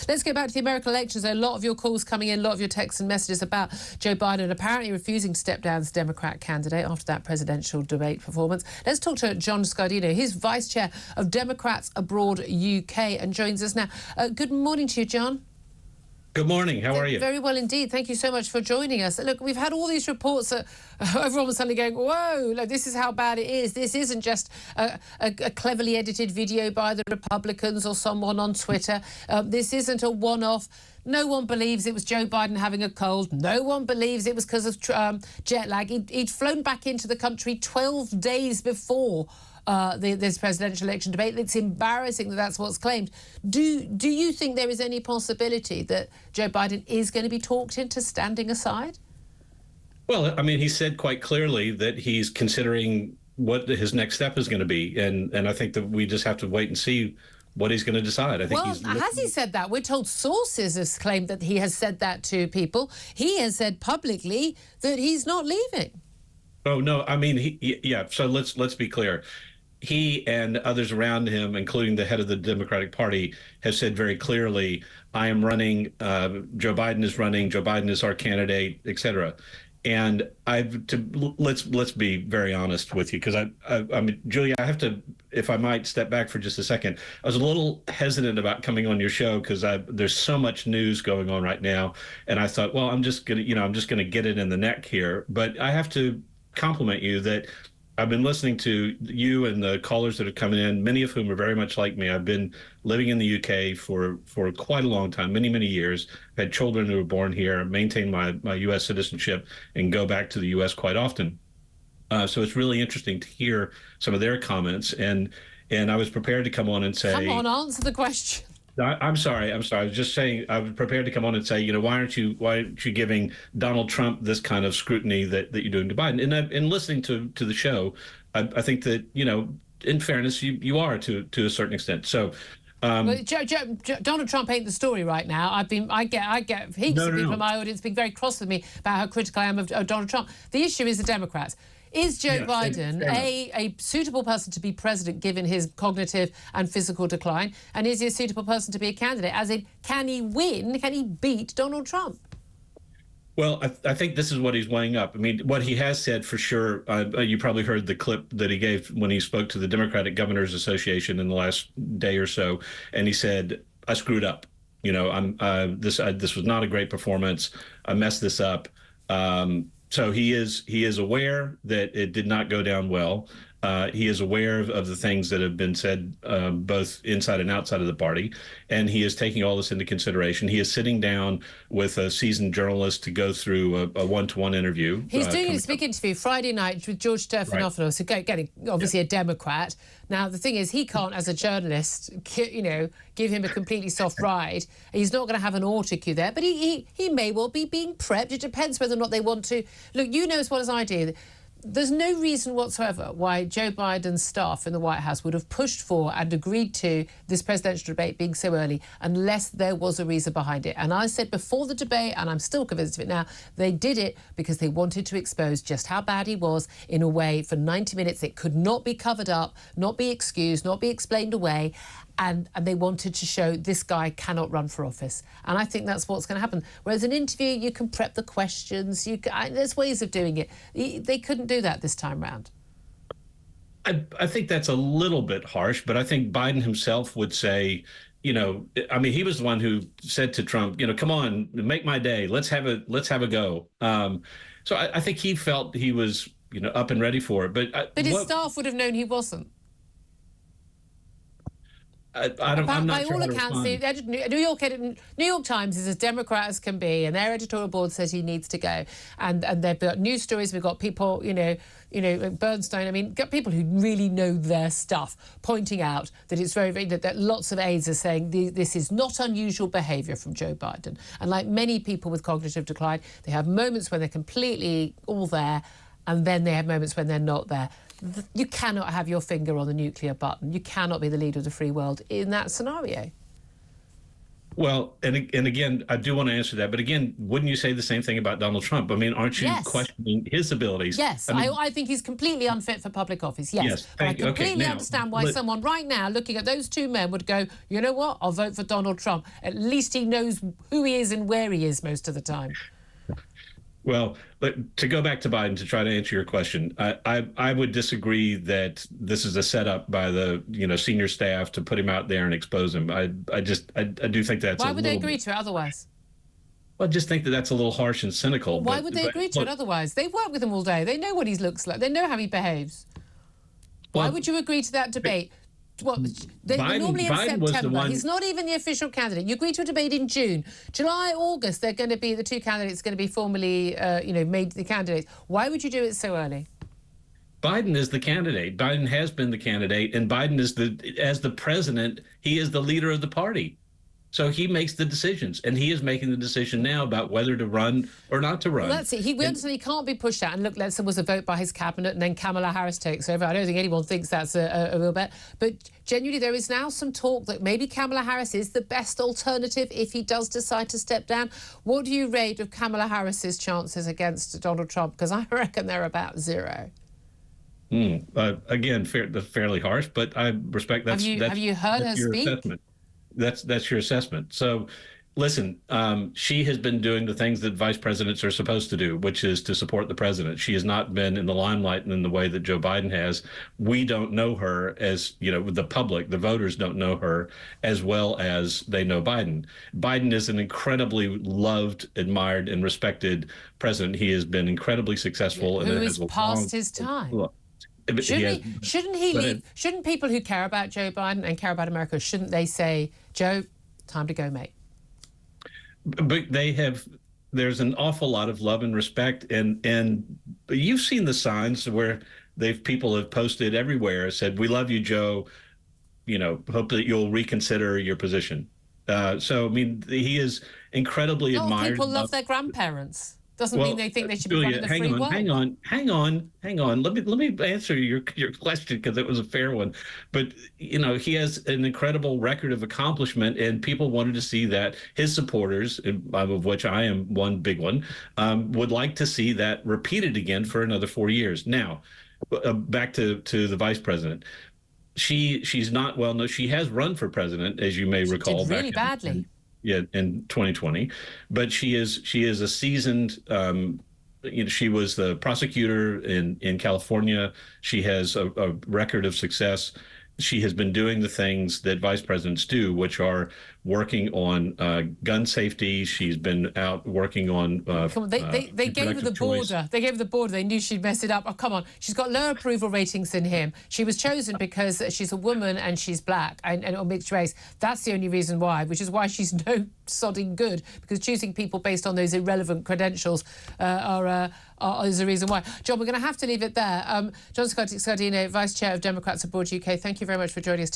Let's go back to the American elections. A lot of your calls coming in, a lot of your texts and messages about Joe Biden apparently refusing to step down as Democrat candidate after that presidential debate performance. Let's talk to John Scardino. He's Vice Chair of Democrats Abroad UK and joins us now. Good morning to you, John. Good morning. How are you? Very well indeed. Thank you so much for joining us. Look, we've had all these reports that everyone was suddenly going, whoa, look, this is how bad it is. This isn't just a cleverly edited video by the Republicans or someone on Twitter. This isn't a one-off. No one believes it was Joe Biden having a cold. No one believes it was because of jet lag. He'd flown back into the country 12 days before this presidential election debate. It's embarrassing that that's what's claimed. Do you think there is any possibility that Joe Biden is going to be talked into standing aside? Well, I mean, he said quite clearly that he's considering what his next step is going to be. And I think that we just have to wait and see what he's going to decide. I think has he said that? We're told sources have claimed that he has said that to people. He has said publicly that he's not leaving. Oh, no. I mean, yeah. So let's be clear. He and others around him, including the head of the Democratic Party, have said very clearly, I am running, Joe Biden is running, Joe Biden is our candidate, et cetera. And let's be very honest with you, because I mean, Julia, I have to, if I might step back for just a second. I was a little hesitant about coming on your show because there's so much news going on right now, and I thought, well, I'm just gonna get it in the neck here. But I have to compliment you that I've been listening to you and the callers that are coming in, many of whom are very much like me. I've been living in the UK for quite a long time, many years. I've had children who were born here, maintain my U.S. citizenship, and go back to the U.S. quite often. So it's really interesting to hear some of their comments. And I was prepared to come on and say, come on, answer the question. I'm sorry. I was just saying, I was prepared to come on and say, why aren't you giving Donald Trump this kind of scrutiny that you're doing to Biden? And listening to the show, I think that, in fairness, you are to a certain extent. So, well, Donald Trump ain't the story right now. I get heaps of people in my audience being very cross with me about how critical I am of Donald Trump. The issue is the Democrats. Is Joe Biden a suitable person to be president given his cognitive and physical decline? And is he a suitable person to be a candidate? As in, can he win? Can he beat Donald Trump? Well, I think this is what he's weighing up. I mean, what he has said for sure, you probably heard the clip that he gave when he spoke to the Democratic Governors Association in the last day or so. And he said, I screwed up. This was not a great performance. I messed this up. So he is aware that it did not go down well. He is aware of the things that have been said, both inside and outside of the party, and he is taking all this into consideration. He is sitting down with a seasoned journalist to go through a one-to-one interview. He's doing a big interview Friday night with George Stephanopoulos, so getting obviously a Democrat. Now, the thing is, he can't, as a journalist, give him a completely soft ride. He's not going to have an autocue there, but he may well be being prepped. It depends whether or not they want to. Look, you know as well as I do, there's no reason whatsoever why Joe Biden's staff in the White House would have pushed for and agreed to this presidential debate being so early unless there was a reason behind it. And I said before the debate, and I'm still convinced of it now, they did it because they wanted to expose just how bad he was in a way for 90 minutes. It could not be covered up, not be excused, not be explained away. And they wanted to show this guy cannot run for office. And I think that's what's going to happen. Whereas an interview, you can prep the questions. There's ways of doing it. They couldn't do that this time round. I think that's a little bit harsh, but I think Biden himself would say, I mean, he was the one who said to Trump, come on, make my day. Let's have a go. So I think he felt he was, up and ready for it. But his staff would have known he wasn't. I'm not sure. By all accounts, the New York Times is as Democrat as can be, and their editorial board says he needs to go. And they've got news stories. We've got people, Bernstein. I mean, got people who really know their stuff pointing out that it's that lots of aides are saying this is not unusual behaviour from Joe Biden. And like many people with cognitive decline, they have moments when they're completely all there, and then they have moments when they're not there. You cannot have your finger on the nuclear button. You cannot be the leader of the free world in that scenario. Well, and again, I do want to answer that, but again, wouldn't you say the same thing about Donald Trump? I mean, aren't you Yes. questioning his abilities? Yes, I mean, I think he's completely unfit for public office. Yes, yes. but I Thank you. Okay, completely now, understand why someone right now looking at those two men would go, you know what, I'll vote for Donald Trump. At least he knows who he is and where he is most of the time. Well, but to go back to Biden to try to answer your question, I would disagree that this is a setup by the senior staff to put him out there and expose him. I do think that's why would they agree to it otherwise? Well, I just think that that's a little harsh and cynical. Well, why would they agree to it otherwise? They've worked with him all day. They know what he looks like. They know how he behaves. Why would you agree to that debate? Well, normally in September. He's not even the official candidate. You agree to a debate in June. July, August, they're going to be, the two candidates going to be formally, made the candidates. Why would you do it so early? Biden is the candidate. Biden has been the candidate, and Biden is as the president, he is the leader of the party. So he makes the decisions, and he is making the decision now about whether to run or not to run. Well, that's it. He can't be pushed out. And look, let's say there was a vote by his cabinet, and then Kamala Harris takes over. I don't think anyone thinks that's a real bet. But genuinely, there is now some talk that maybe Kamala Harris is the best alternative if he does decide to step down. What do you rate of Kamala Harris's chances against Donald Trump? Because I reckon they're about zero. Again, fairly harsh, but I respect that. Have you heard her speak? Assessment. That's your assessment. So, listen, she has been doing the things that vice presidents are supposed to do, which is to support the president. She has not been in the limelight in the way that Joe Biden has. We don't know her as, the public, the voters don't know her as well as they know Biden. Biden is an incredibly loved, admired, and respected president. He has been incredibly successful. Who is past his time. Shouldn't people who care about Joe Biden and care about America, shouldn't they say, Joe, time to go, mate? But there's an awful lot of love and respect, and you've seen the signs where people have posted everywhere, said, we love you, Joe, hope that you'll reconsider your position. So, I mean, he is incredibly admired. People love their grandparents. Doesn't mean they think they should be running the free world. Hang on. Let me answer your question, because it was a fair one. But he has an incredible record of accomplishment, and people wanted to see that. His supporters, of which I am one big one, would like to see that repeated again for another 4 years. Now, back to the vice president. She's not well known. She has run for president, as you may recall. She did really badly. In 2020, but she is a seasoned. She was the prosecutor in California. She has a record of success. She has been doing the things that vice presidents do, which are working on gun safety. She's been out working on. They gave her the border. They gave her the border. They knew she'd mess it up. Oh, come on. She's got lower approval ratings than him. She was chosen because she's a woman and she's black and mixed race. That's the only reason why, which is why she's no sodding good, because choosing people based on those irrelevant credentials is the reason why. John, we're going to have to leave it there. John Scardino, Vice Chair of Democrats Abroad UK, thank you very much for joining us.